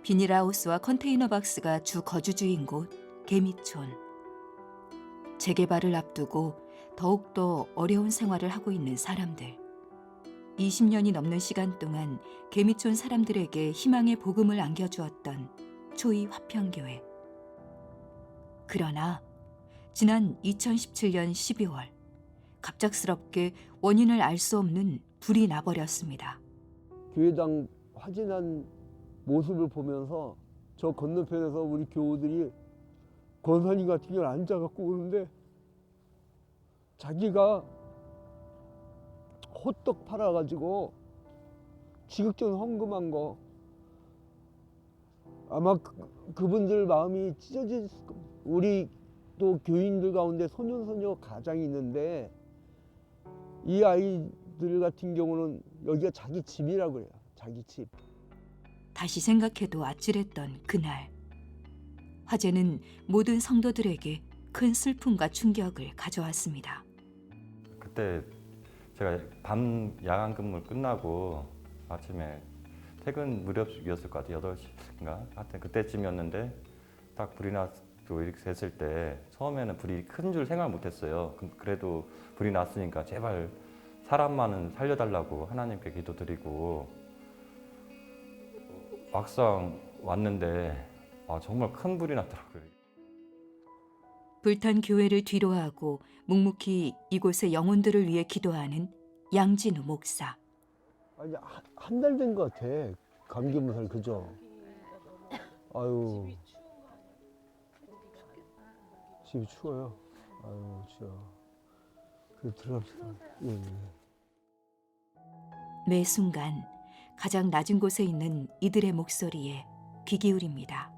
비닐하우스와 컨테이너 박스가 주 거주지인 곳 개미촌. 재개발을 앞두고 더욱더 어려운 생활을 하고 있는 사람들. 20년이 넘는 시간 동안 개미촌 사람들에게 희망의 복음을 안겨주었던 초이 화평교회. 그러나 지난 2017년 12월 갑작스럽게 원인을 알 수 없는 불이 나버렸습니다. 교회당 화진한 모습을 보면서 저 건너편에서 우리 교우들이 권사님 같은 경우는 앉아갖고 오는데 자기가 호떡 팔아가지고 지극정 헌금한 거 아마 그분들 마음이 찢어질 겁니다. 우리 또 교인들 가운데 소년소녀 가장이 있는데 이 아이들 같은 경우는 여기가 자기 집이라고 그래요. 자기 집. 다시 생각해도 아찔했던 그날. 화재는 모든 성도들에게 큰 슬픔과 충격을 가져왔습니다. 그때 제가 밤 야간 근무 끝나고 아침에 퇴근 무렵이었을 것 같아요. 8시인가? 하여튼 그때쯤이었는데 딱 불이 나고 이렇게 됐을 때 처음에는 불이 큰 줄 생각 못했어요. 그래도 불이 났으니까 제발 사람만은 살려달라고 하나님께 기도드리고 막상 왔는데 정말 큰 불이 났더라고요. 불탄 교회를 뒤로하고 묵묵히 이곳의 영혼들을 위해 기도하는 양진우 목사. 아니 한 달 된 것 같아. 감기 몸살 그죠? 아유 집이 추워요. 아유 진짜. 그래 들어갑시다. 예. 매 순간 가장 낮은 곳에 있는 이들의 목소리에 귀 기울입니다.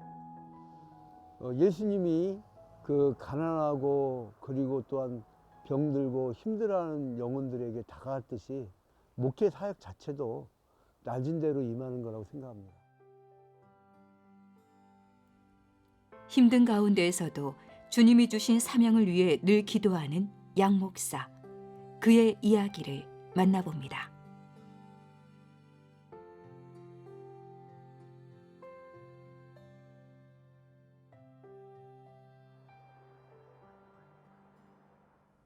예수님이 그 가난하고 그리고 또한 병들고 힘들어하는 영혼들에게 다가갔듯이 목회 사역 자체도 낮은 데로 임하는 거라고 생각합니다. 힘든 가운데에서도 주님이 주신 사명을 위해 늘 기도하는 양 목사. 그의 이야기를 만나봅니다.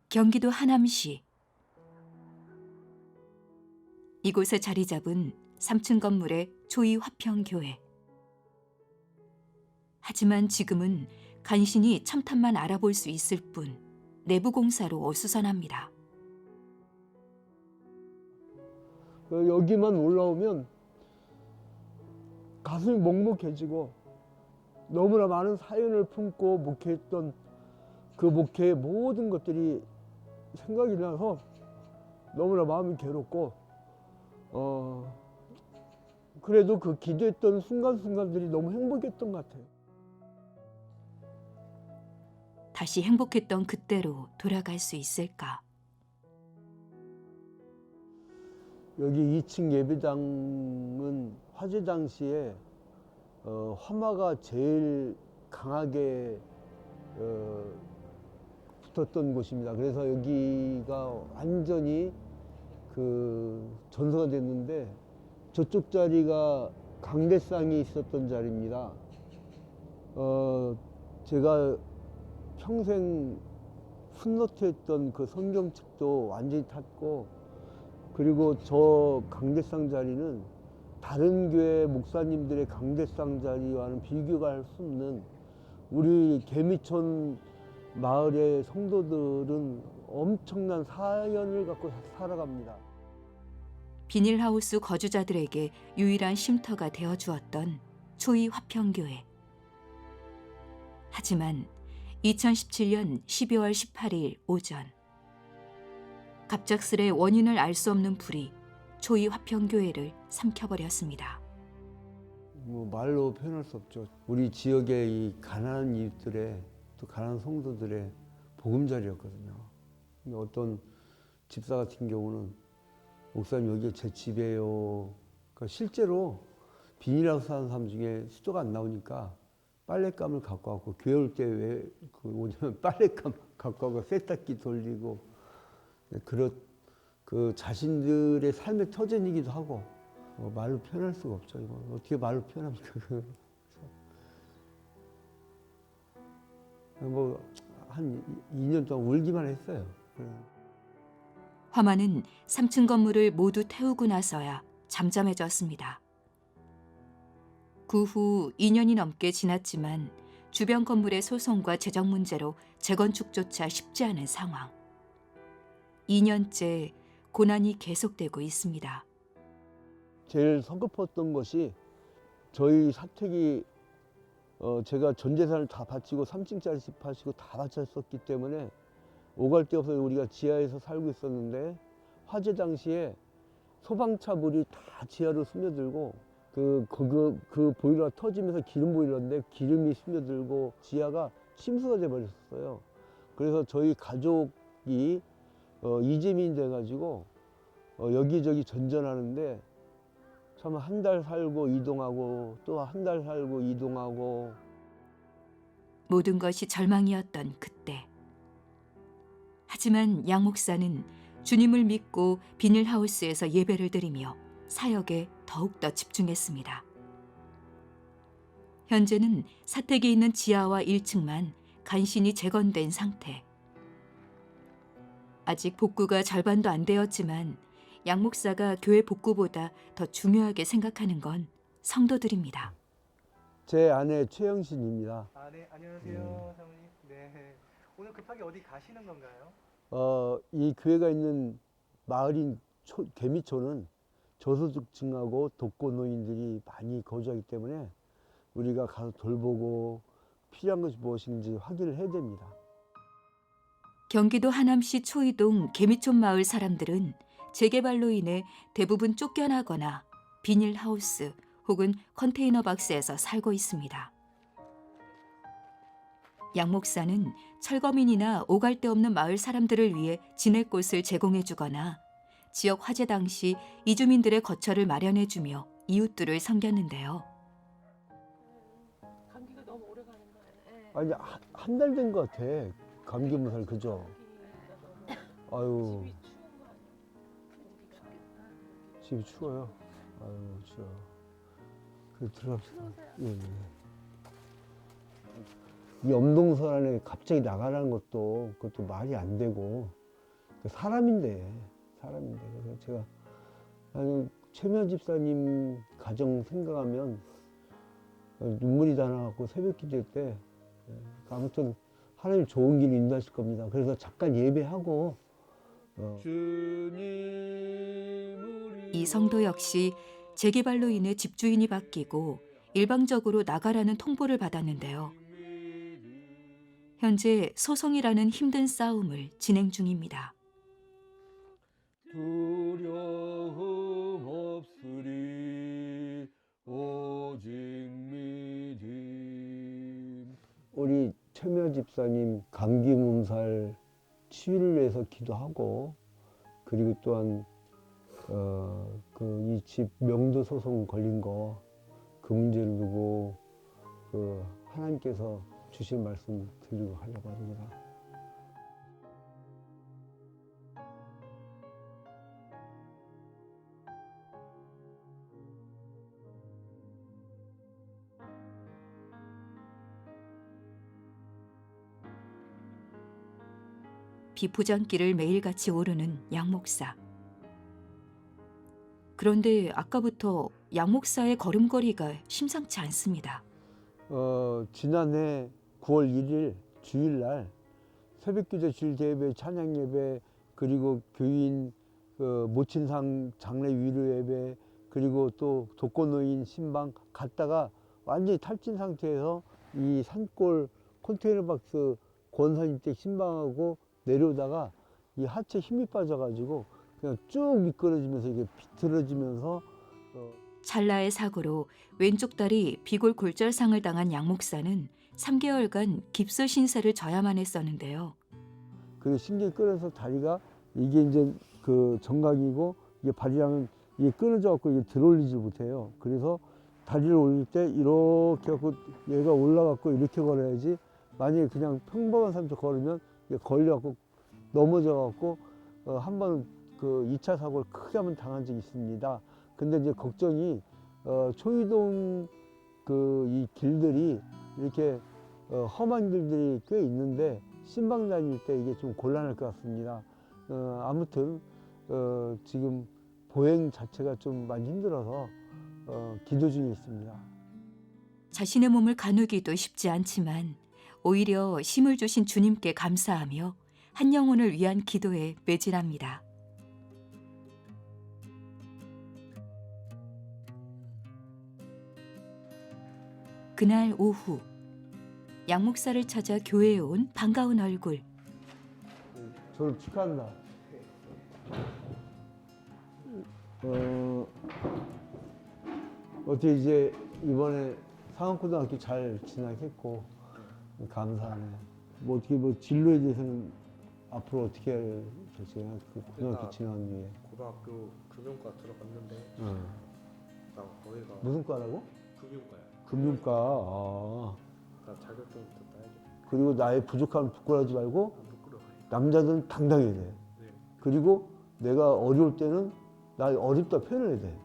경기도 하남시. 이곳에 자리 잡은 3층 건물의 초이 화평교회. 하지만 지금은 간신히 첨탑만 알아볼 수 있을 뿐 내부 공사로 어수선합니다. 여기만 올라오면 가슴이 먹먹해지고 너무나 많은 사연을 품고 목회했던 그 목회의 모든 것들이 생각이 나서 너무나 마음이 괴롭고 그래도 그 기도했던 순간순간들이 너무 행복했던 것 같아요. 다시 행복했던 그때로 돌아갈 수 있을까? 여기 2층 예배당은 화재 당시에 화마가 제일 강하게 붙었던 곳입니다. 그래서 여기가 완전히 그 전소가 됐는데 저쪽 자리가 강대상이 있었던 자리입니다. 제가 평생 풋노트했던 그 성경책도 완전히 탔고 그리고 저 강대상 자리는 다른 교회 목사님들의 강대상 자리와는 비교가 할 수 없는 우리 개미촌 마을의 성도들은 엄청난 사연을 갖고 살아갑니다. 비닐하우스 거주자들에게 유일한 쉼터가 되어주었던 초이 화평교회. 하지만 2017년 12월 18일 오전 갑작스레 원인을 알 수 없는 불이 초이 화평교회를 삼켜버렸습니다. 뭐 말로 표현할 수 없죠. 우리 지역의 이 가난한 이웃들의 또 가난한 성도들의 보금자리였거든요. 어떤 집사 같은 경우는 목사님 여기 제 집이에요. 그러니까 실제로 비닐하우스 사는 사람 중에 수도가 안 나오니까 빨랫감을 갖고 왔고 교회 올 때 왜 오냐면 빨랫감 갖고 와서 세탁기 돌리고 그 자신들의 삶의 터전이기도 하고 말로 표현할 수가 없죠. 이거 어떻게 말로 표현합니까? 뭐 한 2년 동안 울기만 했어요. 화마는 3층 건물을 모두 태우고 나서야 잠잠해졌습니다. 그 후 2년이 넘게 지났지만 주변 건물의 소송과 재정 문제로 재건축조차 쉽지 않은 상황. 2년째 고난이 계속되고 있습니다. 제일 성급했던 것이 저희 사택이 제가 전 재산을 다 바치고 3층짜리 집 바치고 다 바쳤었기 때문에 오갈 데 없어서 우리가 지하에서 살고 있었는데 화재 당시에 소방차 물이 다 지하로 스며들고 그 보일러가 터지면서 기름 보일러인데 기름이 스며들고 지하가 침수가 돼 버렸어요. 그래서 저희 가족이 이재민이 돼가지고 여기저기 전전하는데 참 한 달 살고 이동하고 또 한 달 살고 이동하고. 모든 것이 절망이었던 그때. 하지만 양 목사는 주님을 믿고 비닐하우스에서 예배를 드리며 사역에 더욱더 집중했습니다. 현재는 사택에 있는 지하와 1층만 간신히 재건된 상태. 아직 복구가 절반도 안 되었지만 양 목사가 교회 복구보다 더 중요하게 생각하는 건 성도들입니다. 제 아내 최영신입니다. 아, 네, 안녕하세요, 사모님. 네, 오늘 급하게 어디 가시는 건가요? 이 교회가 있는 마을인 개미촌은 저소득층하고 독거노인들이 많이 거주하기 때문에 우리가 가서 돌보고 필요한 것이 무엇인지 확인을 해야 됩니다. 경기도 하남시 초이동 개미촌 마을 사람들은 재개발로 인해 대부분 쫓겨나거나 비닐하우스 혹은 컨테이너 박스에서 살고 있습니다. 양 목사는 철거민이나 오갈 데 없는 마을 사람들을 위해 지낼 곳을 제공해주거나 지역 화재 당시 이주민들의 거처를 마련해주며 이웃들을 섬겼는데요. 감기가 너무 오래 가는 거예요. 아니 한 달 된 것 같아. 감기 몸살 그죠? 아유 집이 추운 거 아니에요? 집이 추워요. 아유 추워. 그 들어갑시다. 예, 예. 이 엄동설 안에 갑자기 나가라는 그것도 말이 안 되고 사람인데 그래서 제가 아니 최면 집사님 가정 생각하면 눈물이 다 나갖고 새벽 기도 때 아무튼 하나님 좋은 길 인도하실 겁니다. 그래서 잠깐 예배하고 이 성도 역시 재개발로 인해 집주인이 바뀌고 일방적으로 나가라는 통보를 받았는데요. 현재 소송이라는 힘든 싸움을 진행 중입니다. 두려움 없으리 오직 믿음. 우리 최면 집사님 감기 몸살 치유를 위해서 기도하고 그리고 또한 이 집 명도 소송 걸린 거 그 문제를 두고 하나님께서 주신 말씀 드리고 하려고 합니다. 비포장길을 매일같이 오르는 양 목사. 그런데 아까부터 양 목사의 걸음걸이가 심상치 않습니다. 지난해 9월 1일 주일날 새벽기도 주일예배 찬양예배 그리고 교인 모친상 장례 위로예배 그리고 또 독거노인 신방 갔다가 완전히 탈진 상태에서 이 산골 컨테이너 박스 권사님댁 신방하고 내려오다가 이 하체 힘이 빠져가지고 그냥 쭉 미끄러지면서 이게 비틀어지면서 찰나의 사고로 왼쪽 다리 비골 골절상을 당한 양 목사는 3개월간 깁스 신세를 져야만 했었는데요. 그리고 신경이 끊어서 다리가 이게 이제 그 정강이고 이게 발이랑은 이게 끊어져 갖고 이게 들어올리지 못해요. 그래서 다리를 올릴 때 이렇게 갖고 얘가 올라갖고 이렇게 걸어야지 만약에 그냥 평범한 사람처럼 걸으면 이게 걸려갖고 넘어져갖고 한 번 그 2차 사고를 크게 한번 당한 적이 있습니다. 근데 이제 걱정이 초이동 이 길들이 이렇게 험한 길들이 꽤 있는데 신방 다닐 때 이게 좀 곤란할 것 같습니다. 아무튼 지금 보행 자체가 좀 많이 힘들어서 기도 중에 있습니다. 자신의 몸을 가누기도 쉽지 않지만 오히려 힘을 주신 주님께 감사하며 한 영혼을 위한 기도에 매진합니다. 그날 오후 양 목사를 찾아 교회에 온 반가운 얼굴. 졸업 축하한다. 어떻게 이제 이번에 상암고등학교 잘 진학했고 감사하네. 뭐 어떻게 뭐 진로에 대해서는 앞으로 어떻게 할 결정이야? 그 고등학교 진학 뒤에. 고등학교 금융과 들어갔는데 나 거기가 무슨 과라고? 금융과야. 금융과. 아. 나 자격증부터 따야 돼. 그리고 나의 부족함을 부끄러워하지 말고 안 부끄러워. 남자들은 당당해야 돼. 네. 그리고 내가 어려울 때는 나 어렵다 표현해야 돼.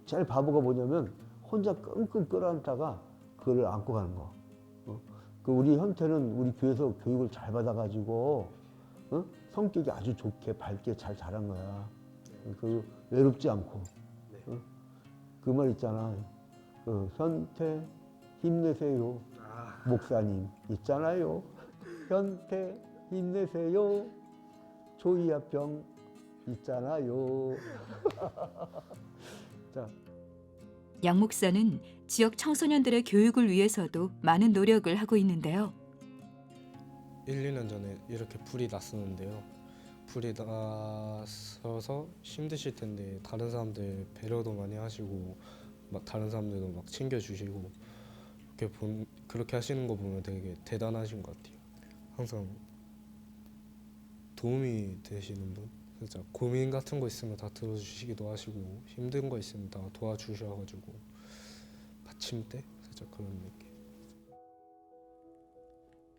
제일 바보가 뭐냐면 혼자 끙끙 끌어안다가 그거를 안고 가는 거. 그 우리 현태는 우리 교회에서 교육을 잘 받아가지고 성격이 아주 좋게 밝게 잘 자란 거야. 그 외롭지 않고. 네. 그 말 있잖아. 현태 힘내세요. 목사님 있잖아요. 현태 힘내세요. 조이아병 있잖아요. 자, 양 목사는 지역 청소년들의 교육을 위해서도 많은 노력을 하고 있는데요. 1, 2년 전에 이렇게 불이 났었는데요. 불이 나서서 힘드실 텐데 다른 사람들 배려도 많이 하시고 막 다른 사람들도 막 챙겨주시고 그렇게 하시는 거 보면 되게 대단하신 것 같아요. 항상 도움이 되시는 분, 진짜 고민 같은 거 있으면 다 들어주시기도 하시고 힘든 거 있으면 다 도와주셔가지고 받침대 살짝 그런 느낌.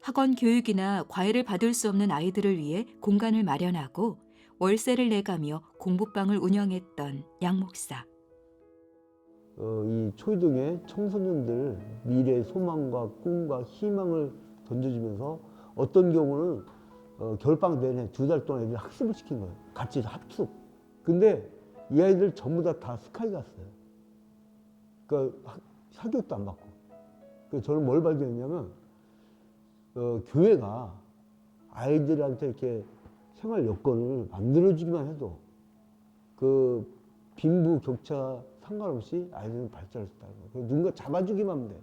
학원 교육이나 과외를 받을 수 없는 아이들을 위해 공간을 마련하고 월세를 내가며 공부방을 운영했던 양 목사. 이 초이동의 청소년들 미래의 소망과 꿈과 희망을 던져주면서 어떤 경우는 겨울방학 내내 2달 동안 애들 학습을 시킨 거예요. 같이 합숙. 근데 이 아이들 전부 다 스카이 갔어요. 그러니까 사교육도 안 받고. 그래서 저는 뭘 발견했냐면 교회가 아이들한테 이렇게 생활 여건을 만들어주기만 해도 그 빈부 격차 상관없이 아이들은 발전할 수 있다는 거예요. 누군가 잡아주기만 하면 돼.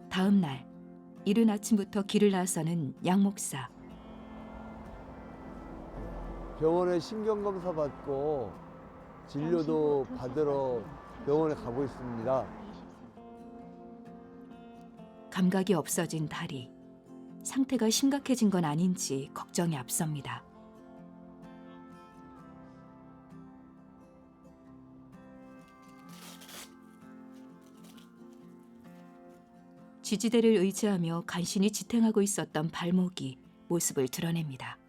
다음 날 이른 아침부터 길을 나서는 양 목사. 병원에 신경검사 받고 진료도 받으러 병원에 가고 있습니다. 감각이 없어진 다리. 상태가 심각해진 건 아닌지 걱정이 앞섭니다. 지지대를 의지하며 간신히 지탱하고 있었던 발목이 모습을 드러냅니다.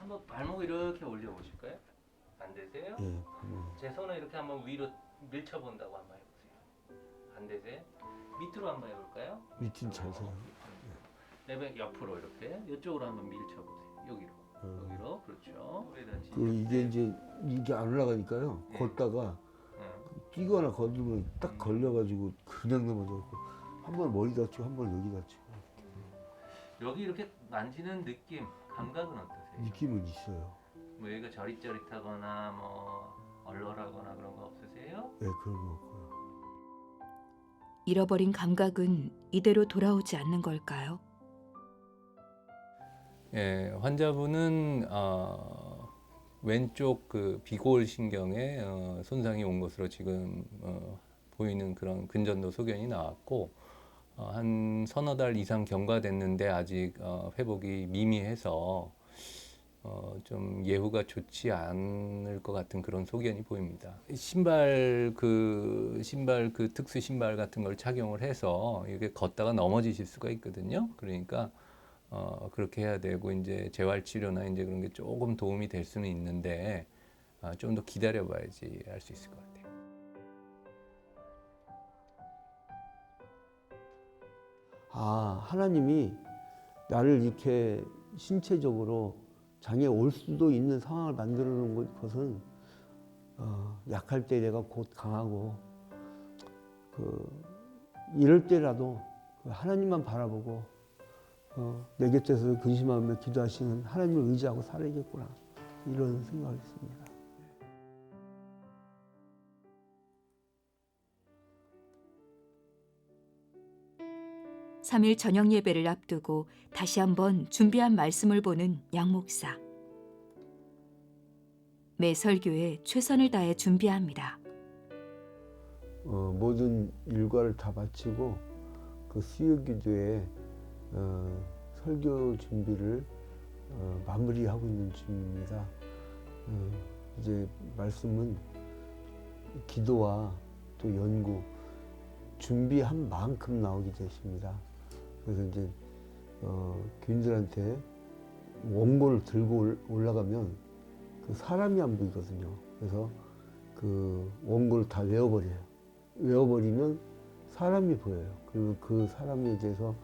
한번 발목 이렇게 올려보실까요? 안 되세요? 예. 제 손을 이렇게 한번 위로 밀쳐본다고 한번 해보세요. 안 되세요? 밑으로 한번 해볼까요? 미친 잘 서. 레벨 옆으로 이렇게 이쪽으로 한번 밀쳐보세요. 여기로 그렇죠. 이게 이제 이게 안 올라가니까요. 예. 걷다가 뛰거나 걸으면 딱 걸려가지고 그냥 넘어져고 한 번 머리 다치고 한 번 여기 다치고. 여기 이렇게 만지는 느낌, 감각은 어떠세요? 느낌은 있어요. 뭐 여기가 저릿저릿하거나 뭐 얼얼하거나 그런 거 없으세요? 네, 그런 거 없고요. 잃어버린 감각은 이대로 돌아오지 않는 걸까요? 예, 환자분은 왼쪽 그 비골 신경에 손상이 온 것으로 지금 보이는 그런 근전도 소견이 나왔고 한 서너 달 이상 경과됐는데 아직 회복이 미미해서 좀 예후가 좋지 않을 것 같은 그런 소견이 보입니다. 신발 그 특수 신발 같은 걸 착용을 해서 이게 걷다가 넘어지실 수가 있거든요. 그러니까 그렇게 해야 되고 이제 재활 치료나 이제 그런 게 조금 도움이 될 수는 있는데 좀 더 기다려봐야지 알 수 있을 것 같아요. 아, 하나님이 나를 이렇게 신체적으로 장애 올 수도 있는 상황을 만들어 놓은 것은 약할 때 내가 곧 강하고 이럴 때라도 하나님만 바라보고 내 곁에서 근심하며 기도하시는 하나님을 의지하고 살아야겠구나 이런 생각을 했습니다. 3일 저녁 예배를 앞두고 다시 한번 준비한 말씀을 보는 양 목사. 매 설교에 최선을 다해 준비합니다. 모든 일과를 다 마치고 그 수요 기도에 설교 준비를 마무리하고 있는 중입니다. 이제 말씀은 기도와 또 연구 준비한 만큼 나오게 되십니다. 그래서 이제 교인들한테 원고를 들고 올라가면 그 사람이 안 보이거든요. 그래서 그 원고를 다 외워버려요. 외워버리면 사람이 보여요. 그리고 그 사람에 대해서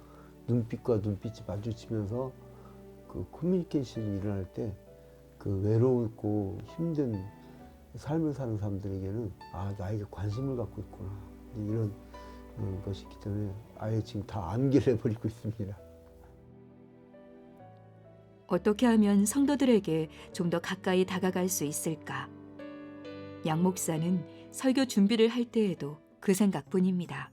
눈빛과 눈빛이 마주치면서 그 커뮤니케이션이 일어날 때 그 외롭고 힘든 삶을 사는 사람들에게는 아, 나에게 관심을 갖고 있구나. 이런 것이 있기 때문에 아예 지금 다 암기를 해버리고 있습니다. 어떻게 하면 성도들에게 좀 더 가까이 다가갈 수 있을까? 양 목사는 설교 준비를 할 때에도 그 생각뿐입니다.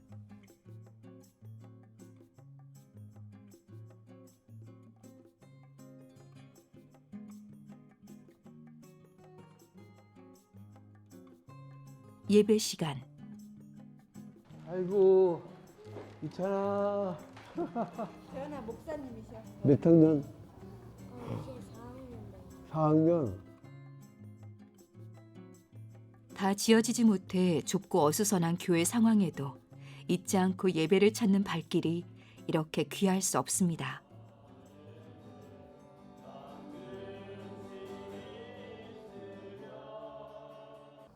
예배 시간. 아이고, 있잖아. 태연아 목사님이셔. 몇 학년? 이제 4학년. 4학년. 다 지어지지 못해 좁고 어수선한 교회 상황에도 잊지 않고 예배를 찾는 발길이 이렇게 귀할 수 없습니다.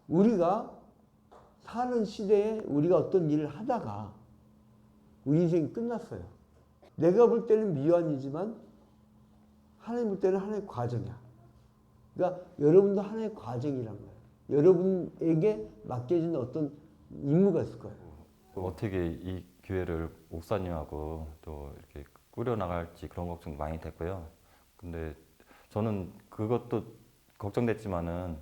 우리가 사는 시대에 우리가 어떤 일을 하다가 우리 인생이 끝났어요. 내가 볼 때는 미완이지만 하나님 볼 때는 하나의 과정이야. 그러니까 여러분도 하나의 과정이란 거예요. 여러분에게 맡겨진 어떤 임무가 있을 거예요. 어떻게 이 교회를 목사님하고 또 이렇게 꾸려나갈지 그런 걱정 많이 됐고요. 근데 저는 그것도 걱정됐지만은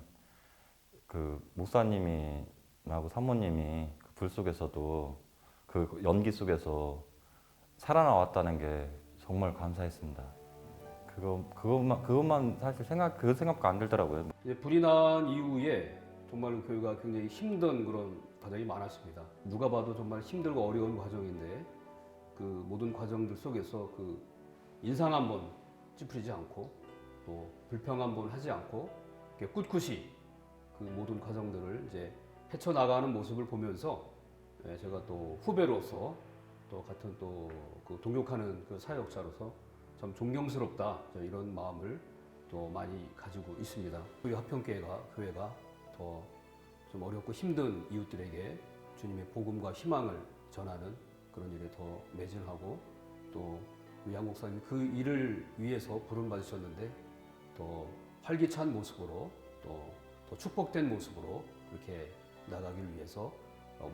그 목사님이하고 사모님이 그 불 속에서도 그 연기 속에서 살아나왔다는 게 정말 감사했습니다. 그것만 사실 그 생각도 안 들더라고요. 이제 불이 난 이후에 정말 교회가 굉장히 힘든 그런 과정이 많았습니다. 누가 봐도 정말 힘들고 어려운 과정인데 그 모든 과정들 속에서 그 인상 한번 찌푸리지 않고 또 불평 한번 하지 않고 이렇게 꿋꿋이 그 모든 과정들을 이제 헤쳐나가는 모습을 보면서 제가 또 후배로서 또 같은 또 그 동역하는 그 사역자로서 참 존경스럽다 이런 마음을 또 많이 가지고 있습니다. 우리 화평교회가 더 좀 어렵고 힘든 이웃들에게 주님의 복음과 희망을 전하는 그런 일에 더 매진하고 또 양 목사님 그 일을 위해서 부름 받으셨는데 더 활기찬 모습으로 또 축복된 모습으로 그렇게 나가길 위해서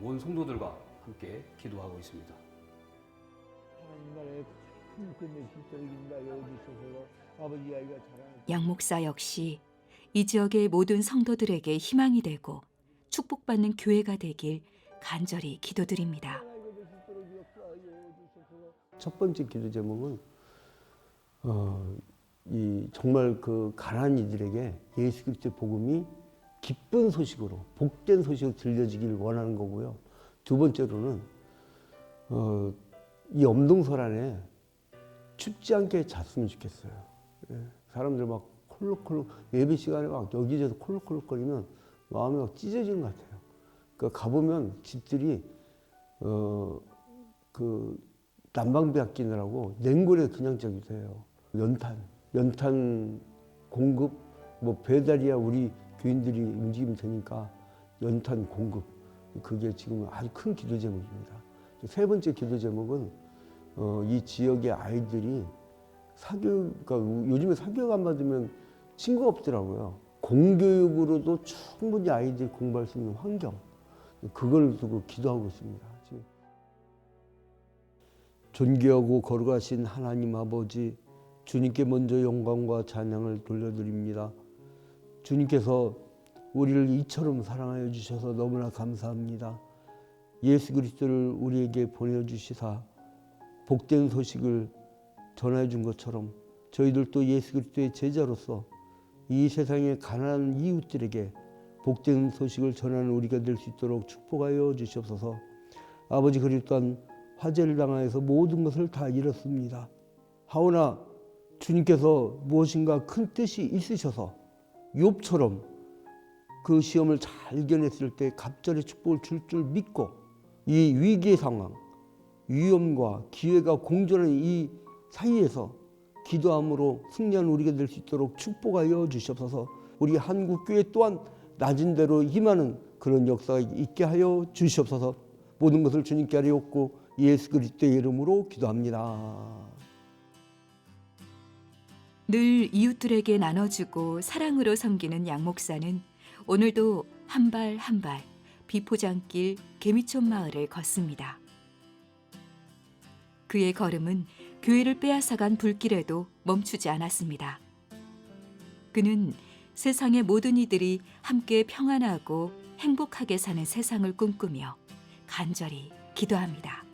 온 성도들과 함께 기도하고 있습니다. 하나님 나라의 큰 끝내 진짜로 이긴다 여주셔서 아버지 아이가 자라는 양 목사 역시 이 지역의 모든 성도들에게 희망이 되고 축복받는 교회가 되길 간절히 기도드립니다. 첫 번째 기도 제목은 이 정말 그 가난한 이들에게 예수 그리스도의 복음이 기쁜 소식으로 복된 소식으로 들려지길 원하는 거고요. 두 번째로는 이 엄동설 안에 춥지 않게 잤으면 좋겠어요. 사람들 막 콜록콜록 예배 시간에 막 여기저기 콜록콜록거리면 마음이 막 찢어지는 것 같아요. 그러니까 가보면 집들이 그 난방비 아끼느라고 냉골에 그냥 저기서 해요. 연탄 공급, 뭐 배달이야 우리 교인들이 움직이면 되니까 연탄 공급, 그게 지금 아주 큰 기도 제목입니다. 세 번째 기도 제목은 이 지역의 아이들이 그러니까 요즘에 사교육 안 받으면 친구가 없더라고요. 공교육으로도 충분히 아이들이 공부할 수 있는 환경, 그걸 두고 기도하고 있습니다. 지금. 존귀하고 거룩하신 하나님 아버지, 주님께 먼저 영광과 찬양을 돌려드립니다. 주님께서 우리를 이처럼 사랑하여 주셔서 너무나 감사합니다. 예수 그리스도를 우리에게 보내주시사 복된 소식을 전해 준 것처럼 저희들도 예수 그리스도의 제자로서 이 세상의 가난한 이웃들에게 복된 소식을 전하는 우리가 될 수 있도록 축복하여 주시옵소서. 아버지, 그리고 또한 화재를 당하여서 모든 것을 다 잃었습니다. 하오나 주님께서 무엇인가 큰 뜻이 있으셔서 욥처럼 그 시험을 잘 이겨냈을 때 갑절의 축복을 줄 줄 믿고 이 위기의 상황, 위험과 기회가 공존하는 이 사이에서 기도함으로 승리하는 우리가 될 수 있도록 축복하여 주시옵소서. 우리 한국교회 또한 낮은 대로 힘하는 그런 역사가 있게 하여 주시옵소서. 모든 것을 주님께 아뢰옵고 예수 그리스도의 이름으로 기도합니다. 늘 이웃들에게 나눠주고 사랑으로 섬기는 양 목사는 오늘도 한 발 한 발 비포장길 개미촌 마을을 걷습니다. 그의 걸음은 교회를 빼앗아간 불길에도 멈추지 않았습니다. 그는 세상의 모든 이들이 함께 평안하고 행복하게 사는 세상을 꿈꾸며 간절히 기도합니다.